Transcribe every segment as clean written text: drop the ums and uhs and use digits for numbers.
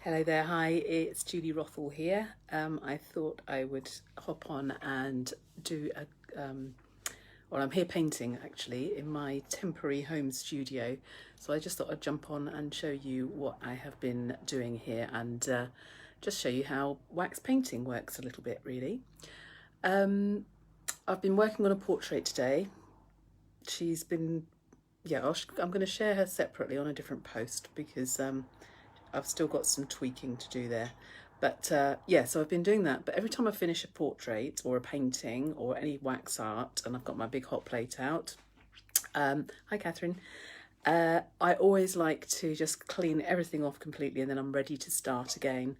Hello there, hi, it's Julie Rothall here. I thought I would hop on and do I'm here painting actually in my temporary home studio. So I just thought I'd jump on and show you what I have been doing here and just show you how wax painting works a little bit really. I've been working on a portrait today. She's been, I'm going to share her separately on a different post because I've still got some tweaking to do there. But so I've been doing that. But every time I finish a portrait or a painting or any wax art, and I've got my big hot plate out, hi Catherine, I always like to just clean everything off completely and then I'm ready to start again.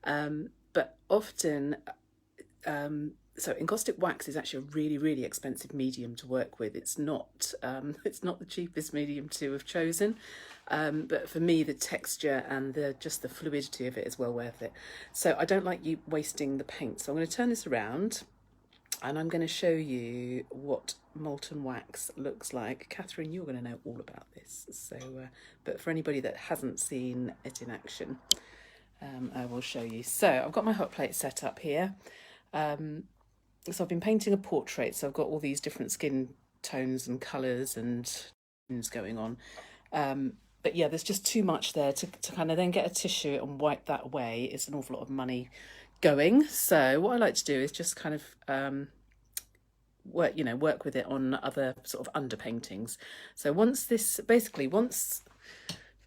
But often, so encaustic wax is actually a really, really expensive medium to work with. It's not the cheapest medium to have chosen. But for me, the texture and just the fluidity of it is well worth it. So I don't like you wasting the paint. So I'm going to turn this around and I'm going to show you what molten wax looks like. Catherine, you're going to know all about this. So, but for anybody that hasn't seen it in action, I will show you. So I've got my hot plate set up here. So I've been painting a portrait. So I've got all these different skin tones and colours and things going on. But yeah, there's just too much there to kind of then get a tissue and wipe that away. It's an awful lot of money going. So what I like to do is just kind of work with it on other sort of underpaintings. So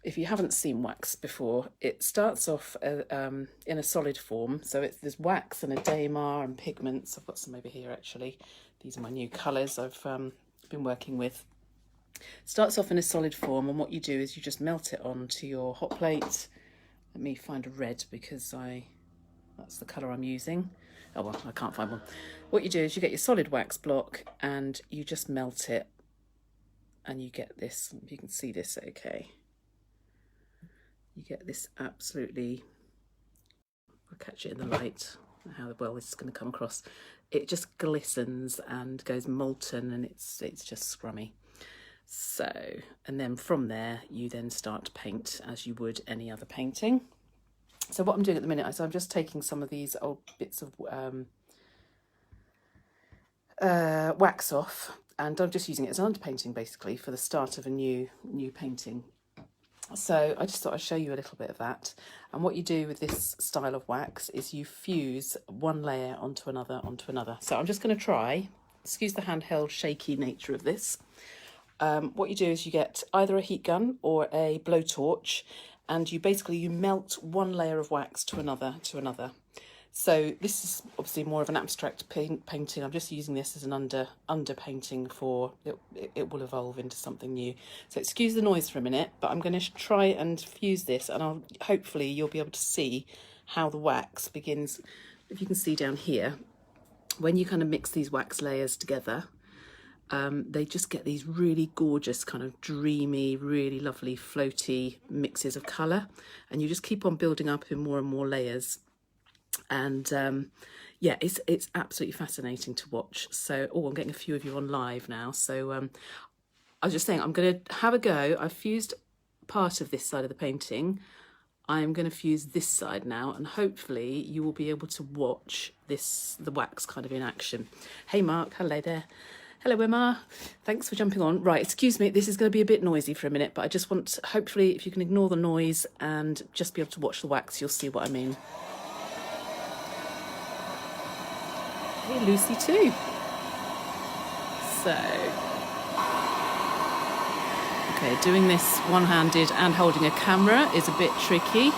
if you haven't seen wax before, it starts off in a solid form. So there's wax and a daymar and pigments. I've got some over here actually. These are my new colours I've been working with. Starts off in a solid form, and what you do is you just melt it onto your hot plate. Let me find a red because that's the colour I'm using. Oh well, I can't find one. What you do is you get your solid wax block and you just melt it, and you get this. If you can see this, okay. You get this absolutely. I'll catch it in the light. How well this is going to come across. It just glistens and goes molten, and it's just scrummy. So, and then from there, you then start to paint as you would any other painting. So what I'm doing at the minute is I'm just taking some of these old bits of wax off, and I'm just using it as an underpainting basically for the start of a new painting. So I just thought I'd show you a little bit of that. And what you do with this style of wax is you fuse one layer onto another. So I'm just going to try, excuse the handheld shaky nature of this. What you do is you get either a heat gun or a blowtorch, and you melt one layer of wax to another. So this is obviously more of an abstract painting. I'm just using this as an under painting for it will evolve into something new. So excuse the noise for a minute, but I'm going to try and fuse this, and hopefully you'll be able to see how the wax begins. If you can see down here, when you kind of mix these wax layers together, they just get these really gorgeous kind of dreamy, really lovely floaty mixes of colour, and you just keep on building up in more and more layers. And it's absolutely fascinating to watch. So I'm getting a few of you on live now. So I was just saying, I'm going to have a go. I've fused part of this side of the painting. I'm going to fuse this side now, and hopefully you will be able to watch the wax kind of in action. Hey Mark, hello there. Hello Emma, thanks for jumping on. Right, excuse me, this is going to be a bit noisy for a minute, but I just want, hopefully if you can ignore the noise and just be able to watch the wax, you'll see what I mean. Hey Lucy too. So, okay, doing this one-handed and holding a camera is a bit tricky,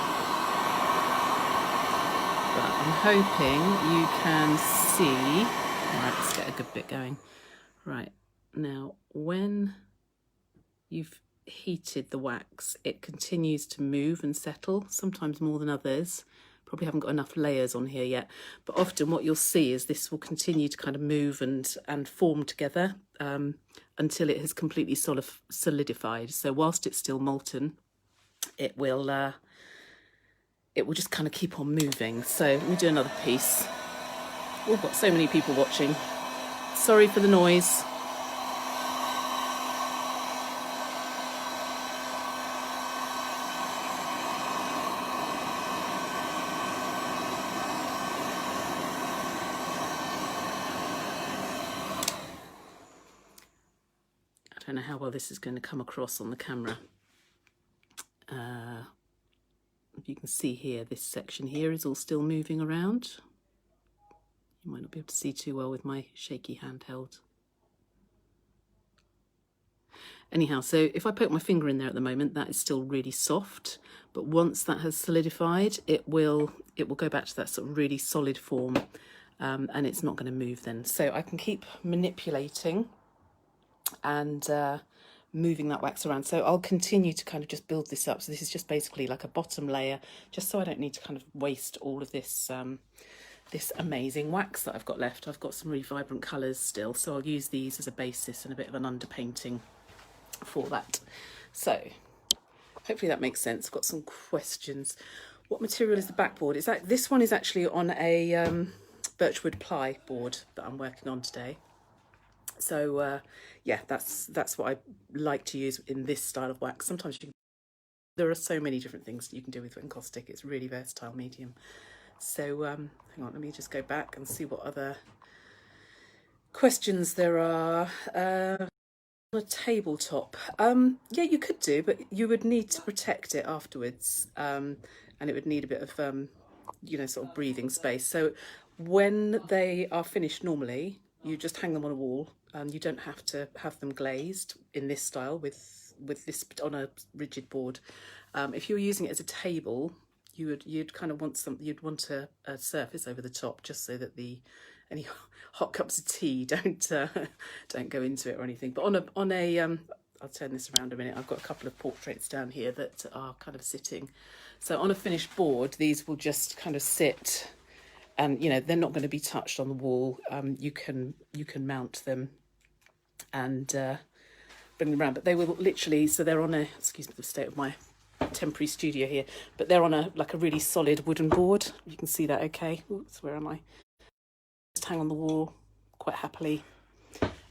but I'm hoping you can see. Right, let's get a good bit going. Right, now when you've heated the wax, it continues to move and settle, sometimes more than others. Probably haven't got enough layers on here yet, but often what you'll see is this will continue to kind of move and form together until it has completely sort of solidified. So whilst it's still molten, it will just kind of keep on moving. So let me do another piece. We've got so many people watching. Sorry for the noise. I don't know how well this is going to come across on the camera. If you can see here, this section here is all still moving around. You might not be able to see too well with my shaky handheld. Anyhow, so if I poke my finger in there at the moment, that is still really soft, but once that has solidified, it will go back to that sort of really solid form, and it's not going to move then. So I can keep manipulating and moving that wax around. So I'll continue to kind of just build this up. So this is just basically like a bottom layer, just so I don't need to kind of waste all of this this amazing wax that I've got left. I've got some really vibrant colours still, so I'll use these as a basis and a bit of an underpainting for that. So hopefully that makes sense. I've got some questions. What material is the backboard? Is that this one is actually on a birchwood ply board that I'm working on today. So yeah, that's what I like to use in this style of wax. Sometimes there are so many different things you can do with encaustic. It's a really versatile medium. So hang on, let me just go back and see what other questions there are. A tabletop, yeah, you could do, but you would need to protect it afterwards, and it would need a bit of you know, sort of breathing space. So when they are finished, normally you just hang them on a wall. You don't have to have them glazed in this style with this on a rigid board. If you're using it as a table, you'd kind of want you'd want a surface over the top, just so that any hot cups of tea don't go into it or anything. But on a I'll turn this around a minute. I've got a couple of portraits down here that are kind of sitting. So on a finished board, these will just kind of sit, and you know, they're not going to be touched on the wall. You can mount them and bring them around, but they will literally, so they're on a, excuse me the state of my temporary studio here, but they're on a really solid wooden board. You can see that okay. Oops, where am I? Just hang on the wall quite happily,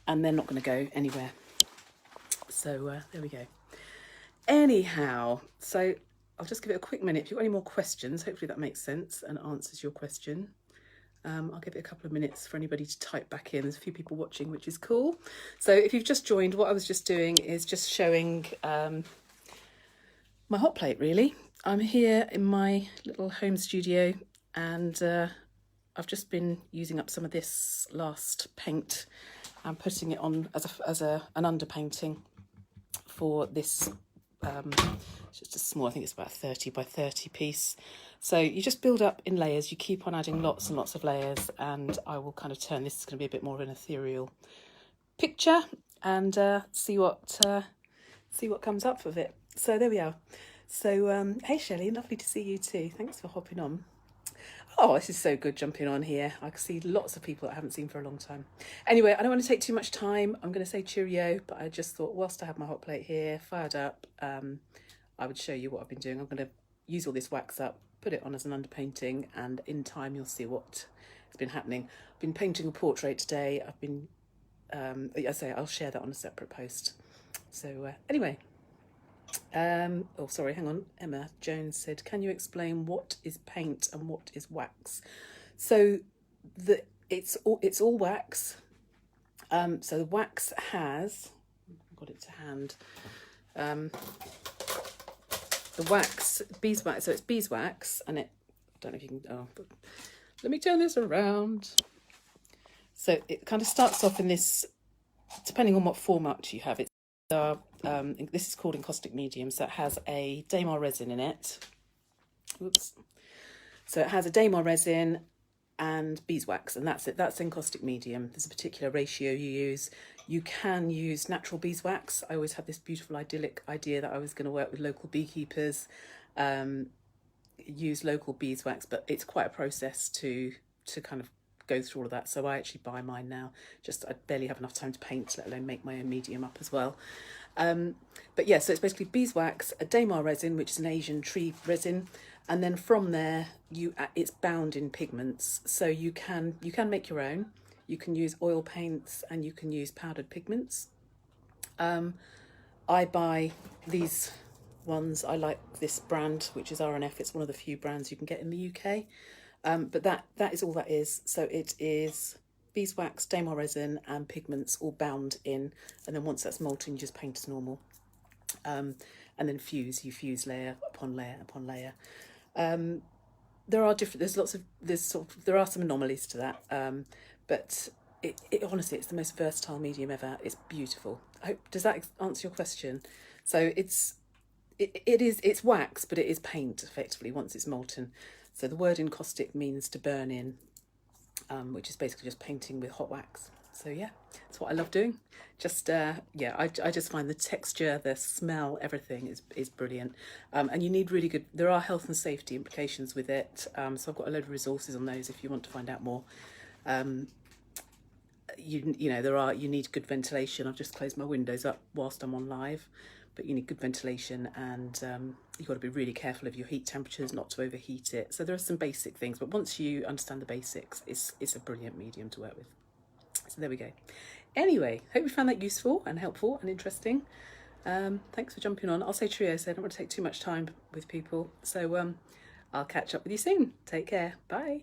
and they're not going to go anywhere. So there we go. Anyhow, so I'll just give it a quick minute. If you've got any more questions, hopefully that makes sense and answers your question. I'll give it a couple of minutes for anybody to type back in. There's a few people watching, which is cool. So if you've just joined, what I was just doing is just showing my hot plate, really. I'm here in my little home studio, and I've just been using up some of this last paint and putting it on as an underpainting for this. It's just a small, I think it's about a 30 by 30 piece. So you just build up in layers. You keep on adding lots and lots of layers, and I will kind of turn this is going to be a bit more of an ethereal picture, and see what comes up of it. So there we are. So hey Shelley, lovely to see you too. Thanks for hopping on. Oh, this is so good jumping on here. I can see lots of people that I haven't seen for a long time. Anyway, I don't want to take too much time. I'm going to say cheerio, but I just thought whilst I have my hot plate here fired up, I would show you what I've been doing. I'm going to use all this wax up, put it on as an underpainting, and in time you'll see what has been happening. I've been painting a portrait today. I've been, I say I'll share that on a separate post. So anyway. Oh, sorry, hang on. Emma Jones said, can you explain what is paint and what is wax? So it's all wax. So the wax has, I've got it to hand. The wax, beeswax. So it's beeswax, and it. I don't know if you can. Oh, but let me turn this around. So it kind of starts off in this, depending on what format you have. It's this is called encaustic medium, so it has a Damar resin in it. Oops. So it has a Damar resin and beeswax, and that's it. That's encaustic medium. There's a particular ratio you use. You can use natural beeswax. I always had this beautiful idyllic idea that I was going to work with local beekeepers, use local beeswax, but it's quite a process to kind of go through all of that. So I actually buy mine now. Just I barely have enough time to paint, let alone make my own medium up as well. But yeah, so it's basically beeswax, a Damar resin, which is an Asian tree resin, and then from there it's bound in pigments. So you can make your own. You can use oil paints and you can use powdered pigments. I buy these ones. I like this brand, which is R&F. It's one of the few brands you can get in the UK. But that is all that is. So it is beeswax, Damar resin and pigments all bound in, and then once that's molten you just paint as normal. And then you fuse layer upon layer upon layer. There are there are some anomalies to that, but it honestly, it's the most versatile medium ever. It's beautiful. Does that answer your question? So it's wax, but it is paint effectively once it's molten. So the word encaustic means to burn in, which is basically just painting with hot wax. So yeah, that's what I love doing. Yeah, I just find the texture, the smell, everything is brilliant. And you need really good, there are health and safety implications with it. So I've got a load of resources on those if you want to find out more. You need good ventilation. I've just closed my windows up whilst I'm on live, but you need good ventilation, and you've got to be really careful of your heat temperatures, not to overheat it. So there are some basic things, but once you understand the basics, it's a brilliant medium to work with. So there we go. Anyway, hope you found that useful and helpful and interesting. Thanks for jumping on. I'll say trio, so I don't want to take too much time with people. So I'll catch up with you soon. Take care. Bye.